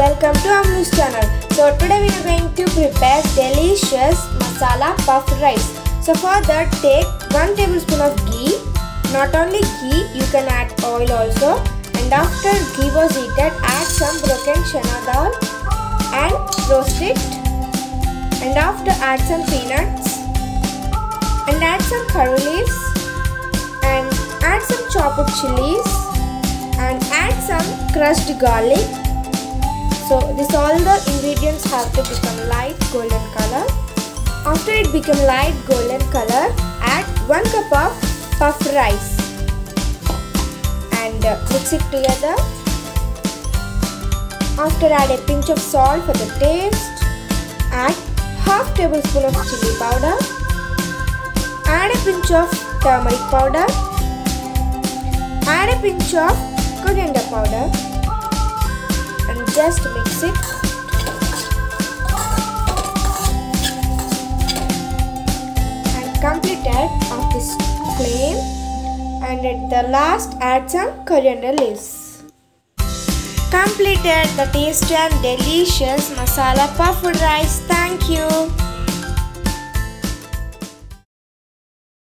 welcome to Aammulus channel. So today we are going to prepare delicious masala puffed rice. So for that take 1 tablespoon of ghee. Not only ghee, you can add oil also. And after ghee was heated, add some broken chana dal and roast it. And after add some peanuts and add some curry leaves and add some chopped chilies and add some crushed garlic. So this all the ingredients have to become light golden color. After it become light golden color, add 1 cup of puffed rice and mix it together. After add a pinch of salt for the taste. Add half tablespoon of chili powder. Add a pinch of turmeric powder. Add a pinch of coriander powder and just mix it. And completed of this flame, and at the last add some coriander leaves. Completed the tasty and delicious masala puffed rice. Thank you.